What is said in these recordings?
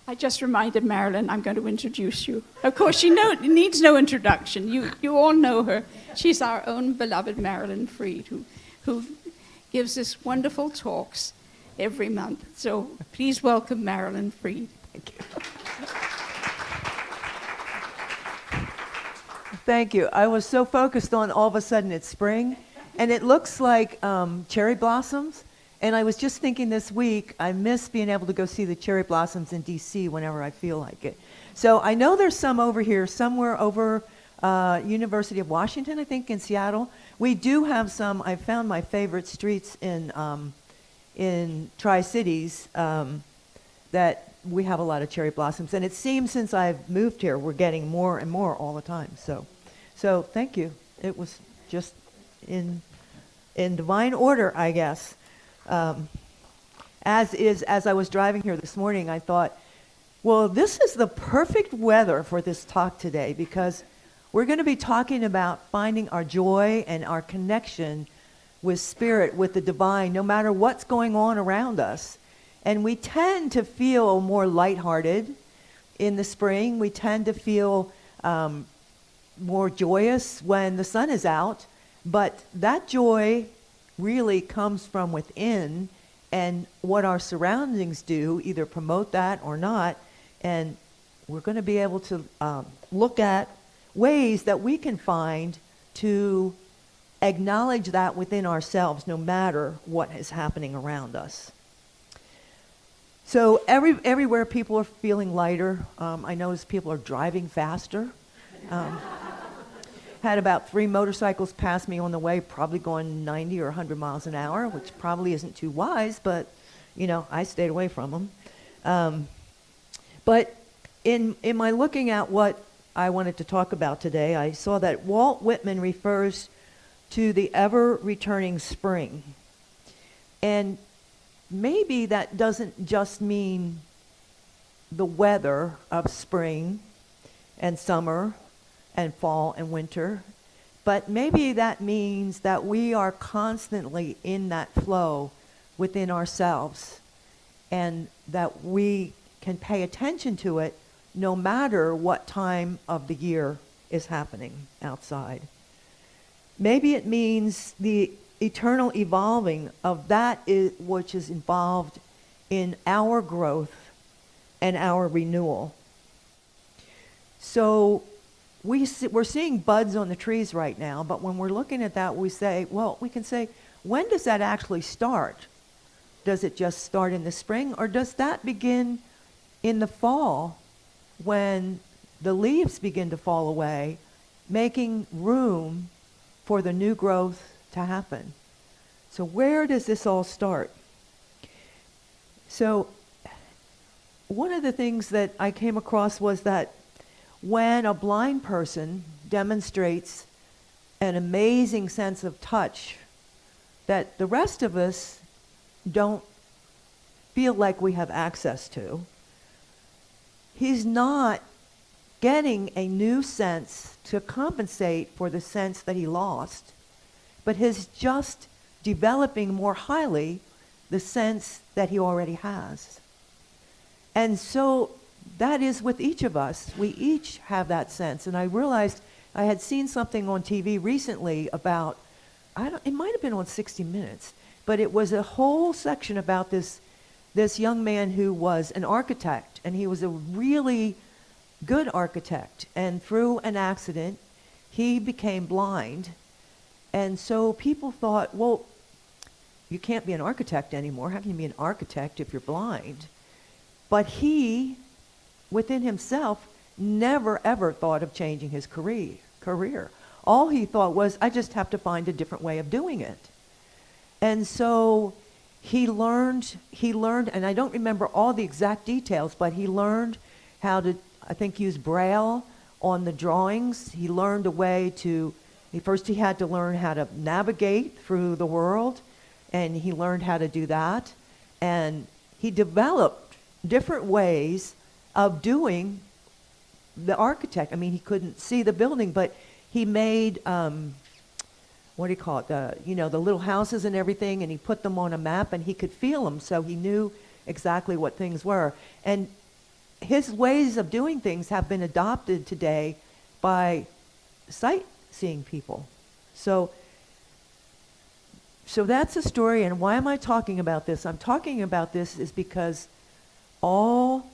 I just reminded Marilyn I'm going to introduce you. Of course, she needs no introduction. You all know her. She's our own beloved Marilyn Freed, who gives us wonderful talks every month. So please welcome Marilyn Freed. Thank you. Thank you. I was so focused on all of a sudden it's spring, and it looks like cherry blossoms. And I was just thinking this week, I miss being able to go see the cherry blossoms in D.C. whenever I feel like it. So I know there's some over here, somewhere over University of Washington, I think, in Seattle. We do have some. I found my favorite streets in Tri-Cities that we have a lot of cherry blossoms. And it seems since I've moved here, we're getting more and more all the time. So thank you. It was just in divine order, I guess. As I was driving here this morning, I thought, well, this is the perfect weather for this talk today, because we're going to be talking about finding our joy and our connection with spirit, with the divine, no matter what's going on around us. And we tend to feel more lighthearted in the spring. We tend to feel more joyous when the sun is out, but that joy really comes from within, and what our surroundings do either promote that or not. And we're going to be able to look at ways that we can find to acknowledge that within ourselves, no matter what is happening around us. So everywhere people are feeling lighter. I notice people are driving faster. Had about 3 motorcycles pass me on the way, probably going 90 or 100 miles an hour, which probably isn't too wise, but, I stayed away from them. But in my looking at what I wanted to talk about today, I saw that Walt Whitman refers to the ever-returning spring. And maybe that doesn't just mean the weather of spring and summer and fall and winter, but maybe that means that we are constantly in that flow within ourselves, and that we can pay attention to it no matter what time of the year is happening outside. Maybe it means the eternal evolving of that which is involved in our growth and our renewal. So we're seeing buds on the trees right now, but when we're looking at that, we can say, when does that actually start? Does it just start in the spring, or does that begin in the fall when the leaves begin to fall away, making room for the new growth to happen? So where does this all start? So one of the things that I came across was that when a blind person demonstrates an amazing sense of touch that the rest of us don't feel like we have access to, he's not getting a new sense to compensate for the sense that he lost, but he's just developing more highly the sense that he already has. And so that is with each of us. We each have that sense. And I realized I had seen something on TV recently about, it might have been on 60 Minutes, but it was a whole section about this young man who was an architect, and he was a really good architect. And through an accident, he became blind. And so people thought, well, you can't be an architect anymore. How can you be an architect if you're blind? But he, within himself, never ever thought of changing his career. All he thought was, I just have to find a different way of doing it. And so he learned, and I don't remember all the exact details, but he learned how to, I think, use Braille on the drawings. He learned a way to, first he had to learn how to navigate through the world, and he learned how to do that. And he developed different ways of doing the architect. I mean, he couldn't see the building, but he made, what do you call it, the little houses and everything, and he put them on a map, and he could feel them, so he knew exactly what things were. And his ways of doing things have been adopted today by sightseeing people. So that's a story, and why am I talking about this? I'm talking about this is because all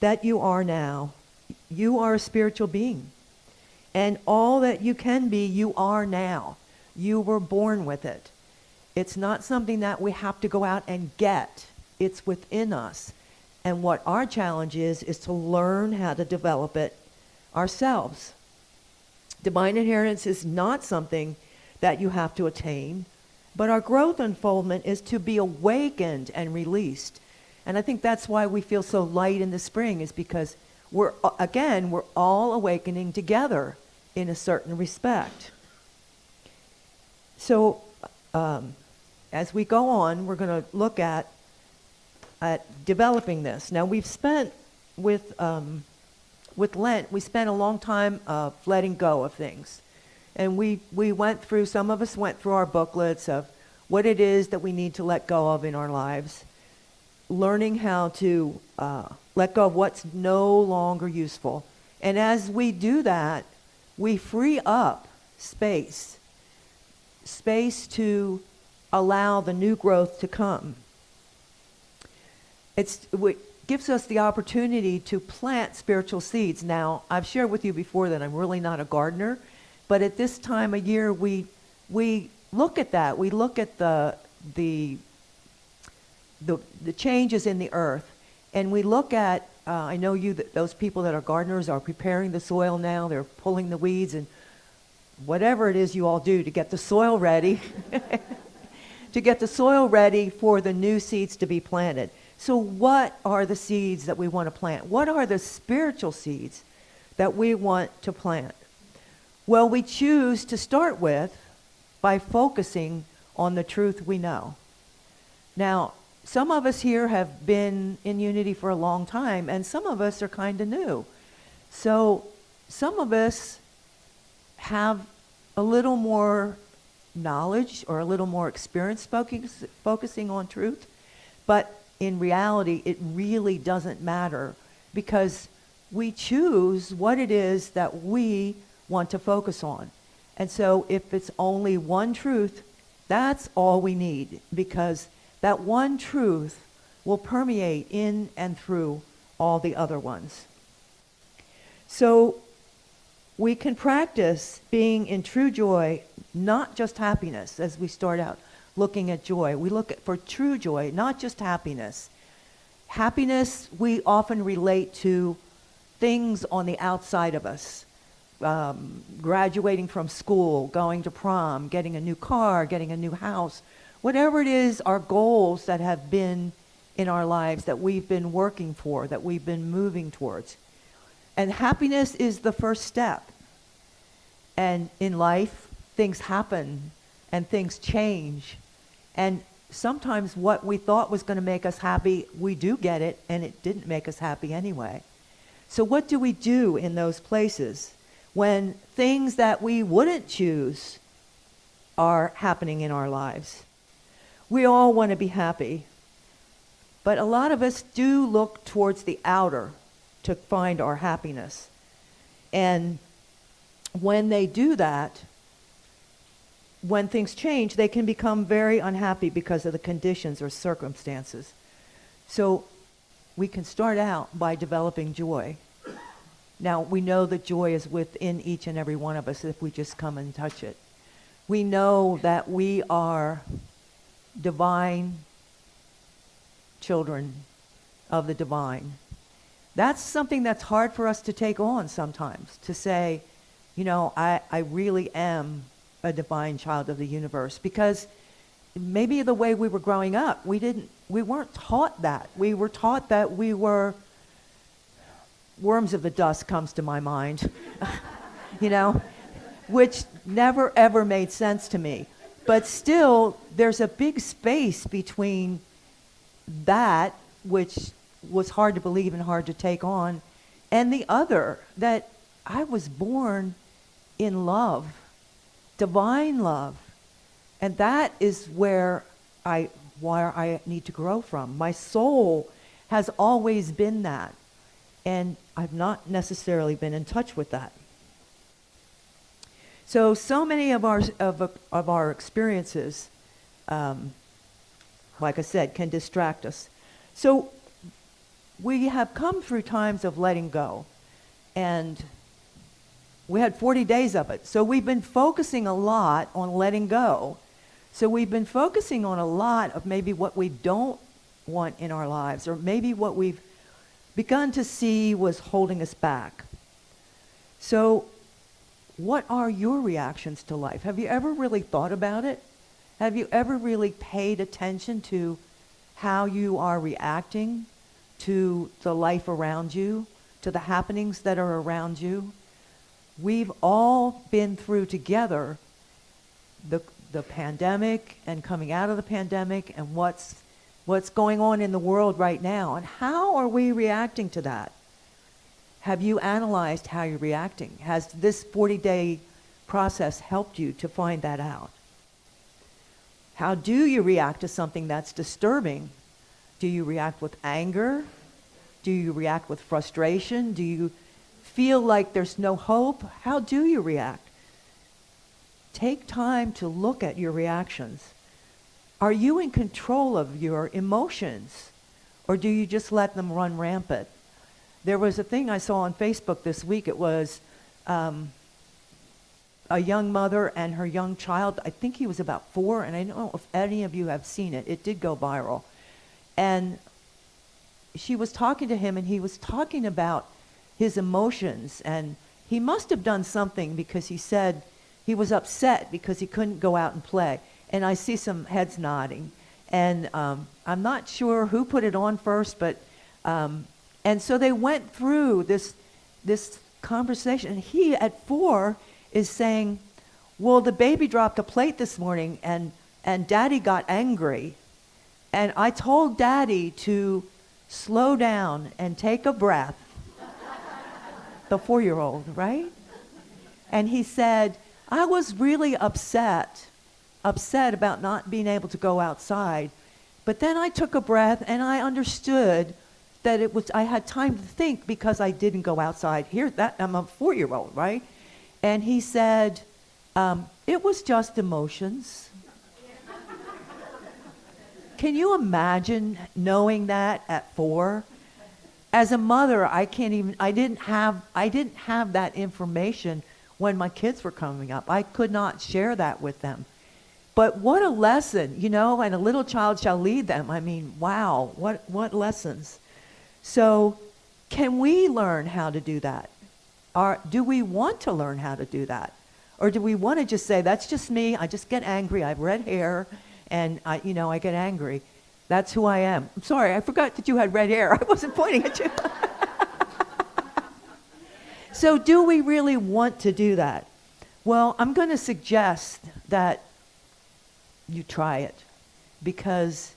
that you are now, you are a spiritual being. And all that you can be, you are now. You were born with it. It's not something that we have to go out and get. It's within us. And what our challenge is to learn how to develop it ourselves. Divine inheritance is not something that you have to attain, but our growth unfoldment is to be awakened and released. And I think that's why we feel so light in the spring, is because we're all awakening together in a certain respect. So as we go on, we're going to look at developing this. Now, we've spent with Lent, we spent a long time letting go of things. And we went through, some of us went through our booklets of what it is that we need to let go of in our lives, learning how to let go of what's no longer useful. And as we do that, we free up space to allow the new growth to come. It gives us the opportunity to plant spiritual seeds. Now, I've shared with you before that I'm really not a gardener, but at this time of year, we look at that. We look at the changes in the earth, and we look at, I know those people that are gardeners are preparing the soil now. They're pulling the weeds and whatever it is you all do to get the soil ready, to get the soil ready for the new seeds to be planted. So what are the seeds that we want to plant? What are the spiritual seeds that we want to plant? Well, we choose to start with by focusing on the truth we know. Now, some of us here have been in Unity for a long time, and some of us are kind of new. So some of us have a little more knowledge or a little more experience focusing on truth, but in reality, it really doesn't matter, because we choose what it is that we want to focus on. And so if it's only one truth, that's all we need, because that one truth will permeate in and through all the other ones. So we can practice being in true joy, not just happiness, as we start out looking at joy. We look for true joy, not just happiness. Happiness we often relate to things on the outside of us. Graduating from school, going to prom, getting a new car, getting a new house. Whatever it is, our goals that have been in our lives that we've been working for, that we've been moving towards. And happiness is the first step. And in life, things happen and things change. And sometimes what we thought was going to make us happy, we do get it, and it didn't make us happy anyway. So what do we do in those places when things that we wouldn't choose are happening in our lives? We all want to be happy, but a lot of us do look towards the outer to find our happiness. And when they do that, when things change, they can become very unhappy because of the conditions or circumstances. So we can start out by developing joy. Now, we know that joy is within each and every one of us if we just come and touch it. We know that we are divine children of the divine. That's something that's hard for us to take on sometimes, to say, you know, I really am a divine child of the universe, because maybe the way we were growing up, we weren't taught that. We were taught that we were worms of the dust, comes to my mind, you know, which never ever made sense to me. But still, there's a big space between that, which was hard to believe and hard to take on, and the other, that I was born in love, divine love. And that is where I need to grow from. My soul has always been that. And I've not necessarily been in touch with that. So many of our experiences, like I said, can distract us. So we have come through times of letting go, and we had 40 days of it. So we've been focusing a lot on letting go. So we've been focusing on a lot of maybe what we don't want in our lives, or maybe what we've begun to see was holding us back. So what are your reactions to life? Have you ever really thought about it? Have you ever really paid attention to how you are reacting to the life around you, to the happenings that are around you? We've all been through together the pandemic and coming out of the pandemic and what's going on in the world right now, and how are we reacting to that? Have you analyzed how you're reacting? Has this 40-day process helped you to find that out? How do you react to something that's disturbing? Do you react with anger? Do you react with frustration? Do you feel like there's no hope? How do you react? Take time to look at your reactions. Are you in control of your emotions, or do you just let them run rampant? There was a thing I saw on Facebook this week. It was a young mother and her young child. I think he was about 4, and I don't know if any of you have seen it. It did go viral. And she was talking to him, and he was talking about his emotions, and he must have done something, because he said he was upset because he couldn't go out and play. And I see some heads nodding. And I'm not sure who put it on first, but and so they went through this conversation. And he, at 4, is saying, well, the baby dropped a plate this morning, and Daddy got angry. And I told Daddy to slow down and take a breath. The 4-year-old, right? And he said, I was really upset about not being able to go outside. But then I took a breath, and I understood that I had time to think because I didn't go outside. I'm a 4-year-old, right? And he said, it was just emotions. Can you imagine knowing that at 4? As a mother, I didn't have that information when my kids were coming up. I could not share that with them. But what a lesson, and a little child shall lead them. I mean, wow, what lessons. So can we learn how to do that? Or do we want to learn how to do that? Or do we want to just say, that's just me, I just get angry, I have red hair, and I get angry. That's who I am. I'm sorry, I forgot that you had red hair. I wasn't pointing at you. So do we really want to do that? Well, I'm going to suggest that you try it, because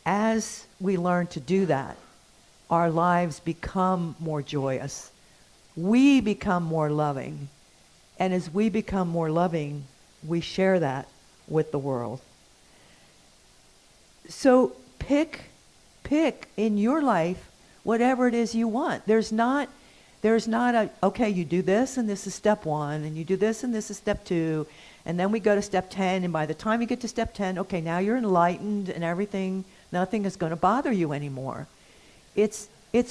as we learn to do that, our lives become more joyous. We become more loving. And as we become more loving, we share that with the world. So pick in your life whatever it is you want. There's not okay, you do this and this is step 1, and you do this and this is step 2, and then we go to step 10, and by the time you get to step 10, okay, now you're enlightened and everything, nothing is going to bother you anymore. It's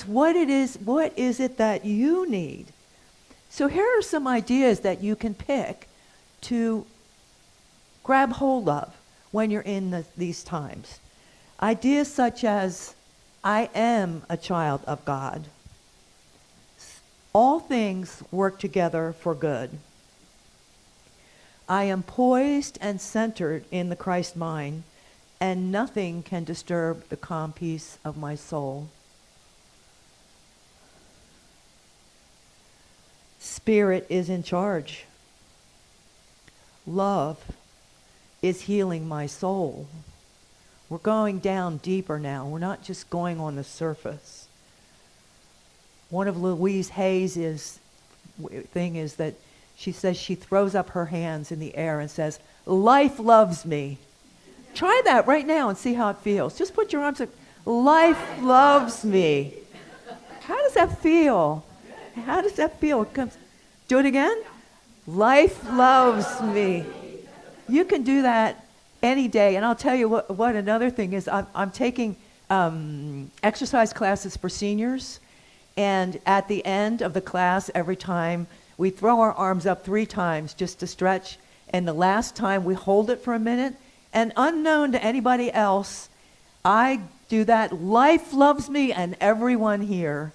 what it is, what is it that you need? So here are some ideas that you can pick to grab hold of when you're in these times. Ideas such as, I am a child of God. All things work together for good. I am poised and centered in the Christ mind, and nothing can disturb the calm peace of my soul. Spirit is in charge. Love is healing my soul. We're going down deeper now. We're not just going on the surface. One of Louise Hayes' thing is that she says she throws up her hands in the air and says, life loves me. Try that right now and see how it feels. Just put your arms up. Life loves me. How does that feel? How does that feel? Do it again? Life loves me. You can do that any day. And I'll tell you what another thing is. I'm taking exercise classes for seniors. And at the end of the class, every time, we throw our arms up 3 times just to stretch. And the last time, we hold it for a minute. And unknown to anybody else, I do that. Life loves me and everyone here.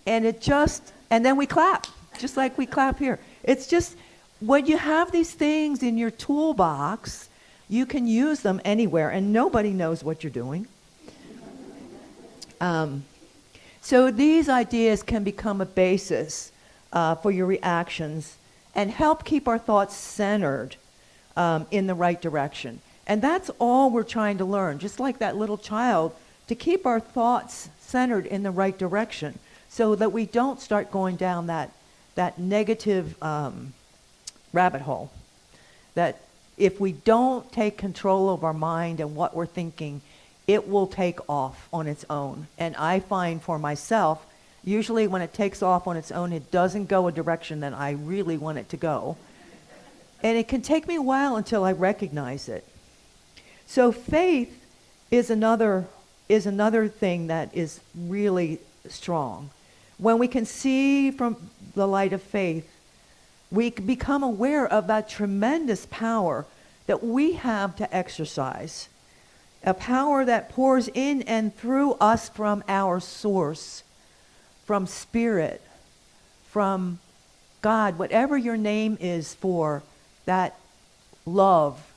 And and then we clap, just like we clap here. It's just, when you have these things in your toolbox, you can use them anywhere, and nobody knows what you're doing. So these ideas can become a basis for your reactions and help keep our thoughts centered in the right direction. And that's all we're trying to learn, just like that little child, to keep our thoughts centered in the right direction so that we don't start going down that negative rabbit hole. That if we don't take control of our mind and what we're thinking, it will take off on its own. And I find for myself, usually when it takes off on its own, it doesn't go a direction that I really want it to go. And it can take me a while until I recognize it. So faith is another thing that is really strong. When we can see from the light of faith, we become aware of that tremendous power that we have to exercise. A power that pours in and through us from our source, from spirit, from God, whatever your name is for that love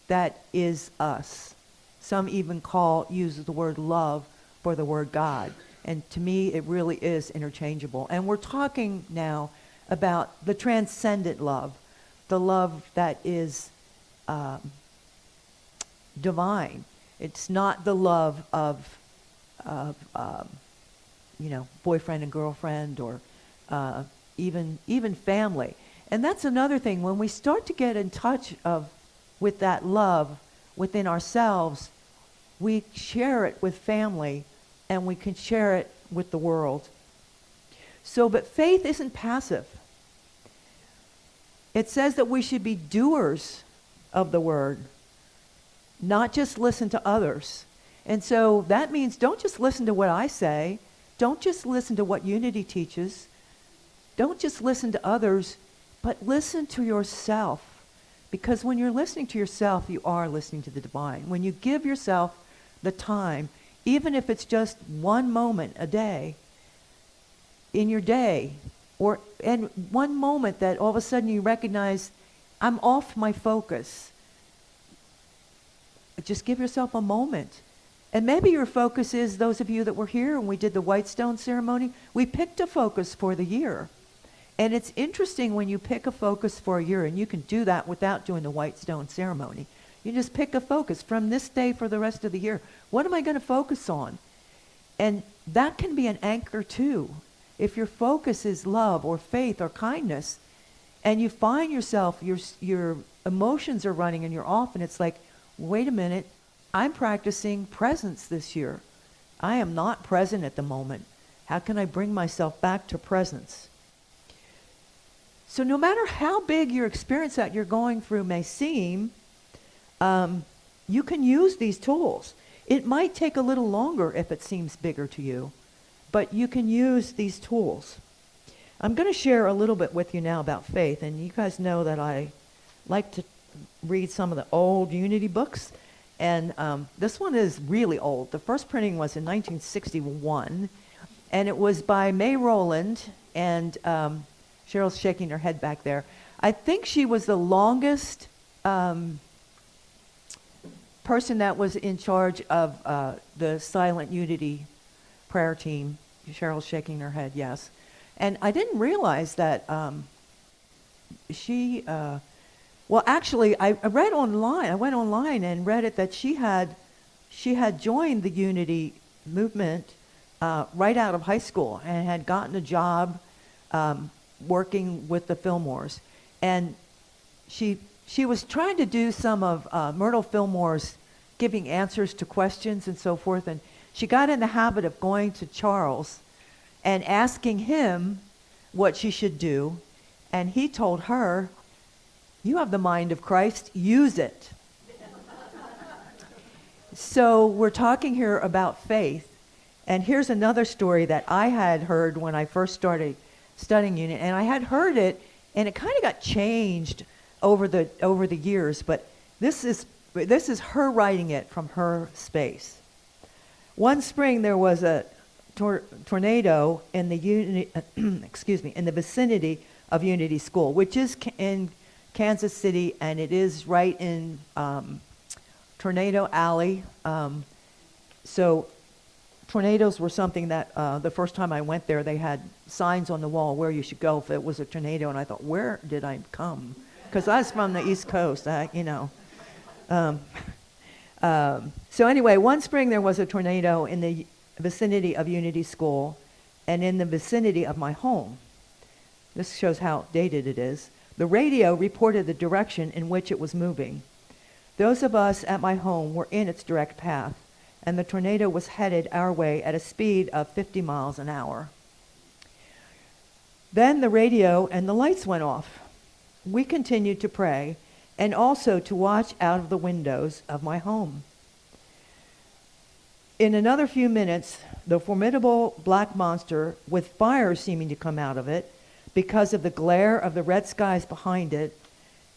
that is us. Some even use the word love for the word God. And to me, it really is interchangeable. And we're talking now about the transcendent love, the love that is divine. It's not the love of boyfriend and girlfriend, or even family. And that's another thing. When we start to get in touch with that love within ourselves, we share it with family, and we can share it with the world. But faith isn't passive. It says that we should be doers of the word, not just listen to others. And so that means don't just listen to what I say. Don't just listen to what Unity teaches. Don't just listen to others, but listen to yourself. Because when you're listening to yourself, you are listening to the divine. When you give yourself the time, even if it's just one moment a day, in your day, and one moment that all of a sudden you recognize, I'm off my focus. Just give yourself a moment. And maybe your focus is, those of you that were here when we did the White Stone ceremony, we picked a focus for the year. And it's interesting when you pick a focus for a year, and you can do that without doing the White Stone ceremony. You just pick a focus from this day for the rest of the year. What am I going to focus on? And that can be an anchor too. If your focus is love or faith or kindness, and you find yourself, your emotions are running and you're off, and it's like, wait a minute, I'm practicing presence this year. I am not present at the moment. How can I bring myself back to presence? So no matter how big your experience that you're going through may seem, you can use these tools. It might take a little longer if it seems bigger to you, but you can use these tools. I'm going to share a little bit with you now about faith, and you guys know that I like to read some of the old Unity books, and this one is really old. The first printing was in 1961, and it was by May Rowland, and Cheryl's shaking her head back there. I think she was the longest person that was in charge of the Silent Unity prayer team. Cheryl's shaking her head, yes. And I didn't realize that she, well, actually, I read online. I went online and read it that she had joined the Unity movement right out of high school and had gotten a job working with the Fillmores. And she was trying to do some of Myrtle Fillmore's giving answers to questions and so forth. And she got in the habit of going to Charles and asking him what she should do. And he told her, "You have the mind of Christ, use it." So we're talking here about faith. And here's another story that I had heard when I first started studying unit. And I had heard it, and it kind of got changed over the years. But this is her writing it from her space. One spring there was a tornado in the in the vicinity of Unity School, which is in Kansas City, and it is right in Tornado Alley. So tornadoes were something that the first time I went there, they had signs on the wall where you should go if it was a tornado, and I thought, where did I come? Because I was from the East Coast, So anyway, one spring there was a tornado in the vicinity of Unity School and in the vicinity of my home. This shows how dated it is. The radio reported the direction in which it was moving. Those of us at my home were in its direct path, and the tornado was headed our way at a speed of 50 miles an hour. Then the radio and the lights went off. We continued to pray and also to watch out of the windows of my home. In another few minutes, the formidable black monster, with fire seeming to come out of it because of the glare of the red skies behind it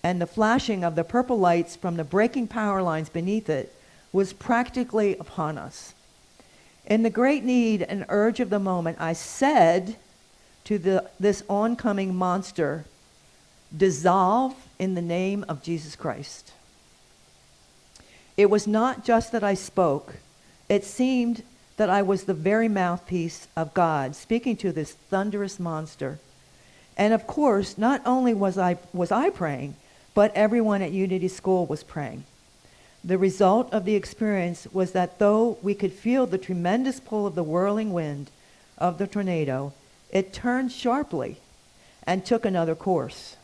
and the flashing of the purple lights from the breaking power lines beneath it, was practically upon us. In the great need and urge of the moment, I said to this oncoming monster, "Dissolve in the name of Jesus Christ." It was not just that I spoke. It seemed that I was the very mouthpiece of God speaking to this thunderous monster. And of course, not only was I praying, but everyone at Unity School was praying. The result of the experience was that though we could feel the tremendous pull of the whirling wind of the tornado, it turned sharply and took another course.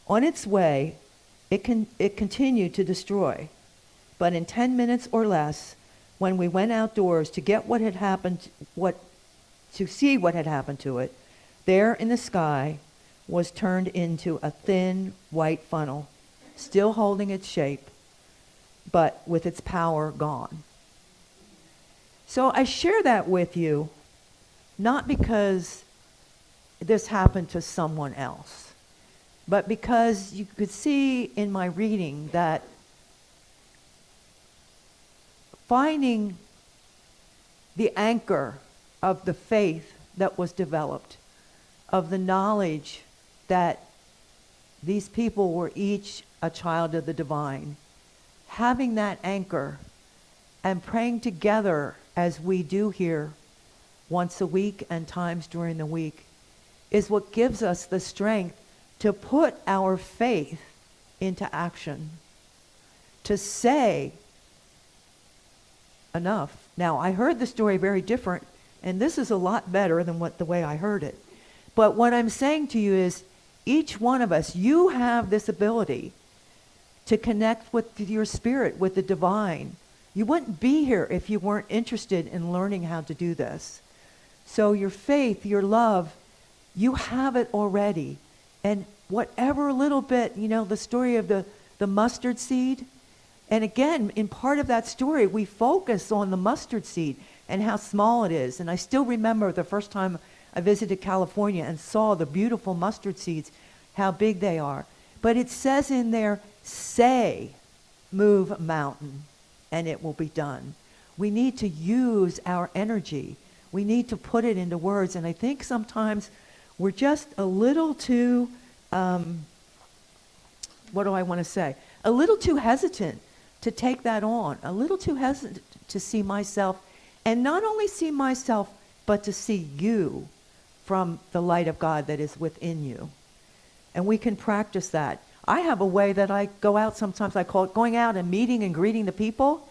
On its way, it continued to destroy. But in 10 minutes or less, when we went outdoors to get to see what had happened to it, there in the sky was turned into a thin white funnel, still holding its shape, but with its power gone. So I share that with you, not because this happened to someone else, but because you could see in my reading that finding the anchor of the faith that was developed, of the knowledge that these people were each a child of the divine, having that anchor and praying together as we do here once a week and times during the week is what gives us the strength to put our faith into action, to say enough. Now, I heard the story very different, and this is a lot better than the way I heard it. But what I'm saying to you is, each one of us, you have this ability to connect with your spirit, with the divine. You wouldn't be here if you weren't interested in learning how to do this. So your faith, your love, you have it already. And whatever little bit, the story of the mustard seed, and again, in part of that story, we focus on the mustard seed and how small it is. And I still remember the first time I visited California and saw the beautiful mustard seeds, how big they are. But it says in there, say, move mountain, and it will be done. We need to use our energy. We need to put it into words. And I think sometimes we're just a little too, a little too hesitant to take that on, a little too hesitant to see myself, and not only see myself, but to see you from the light of God that is within you. And we can practice that. I have a way that I go out sometimes, I call it going out and meeting and greeting the people.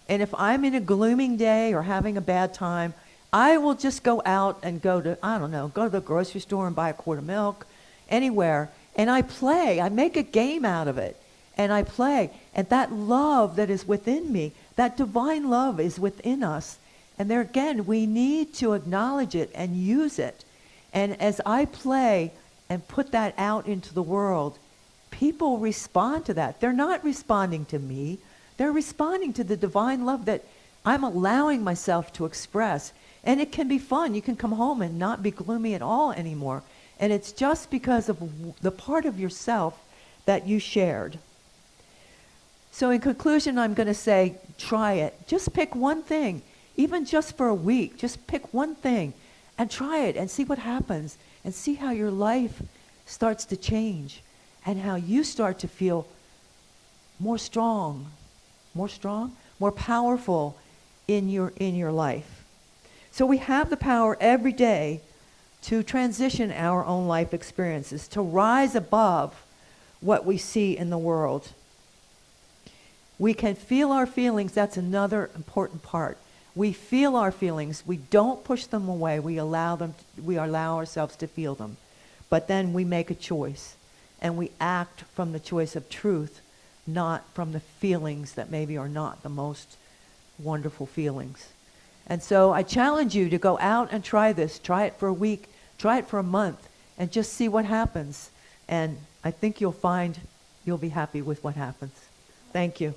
And if I'm in a glooming day or having a bad time, I will just go out and go to the grocery store and buy a quart of milk, anywhere. And I play, I make a game out of it. And I play. And that love that is within me, that divine love is within us. And there again, we need to acknowledge it and use it. And as I play and put that out into the world, people respond to that. They're not responding to me. They're responding to the divine love that I'm allowing myself to express. And it can be fun. You can come home and not be gloomy at all anymore. And it's just because of the part of yourself that you shared. So in conclusion, I'm going to say, try it. Just pick one thing, even just for a week. Just pick one thing and try it and see what happens and see how your life starts to change and how you start to feel more strong, more powerful in your life. So we have the power every day to transition our own life experiences, to rise above what we see in the world. We can feel our feelings. That's another important part. We feel our feelings. We don't push them away. We allow ourselves to feel them. But then we make a choice, and we act from the choice of truth, not from the feelings that maybe are not the most wonderful feelings. And so I challenge you to go out and try this. Try it for a week. Try it for a month, and just see what happens. And I think you'll find you'll be happy with what happens. Thank you.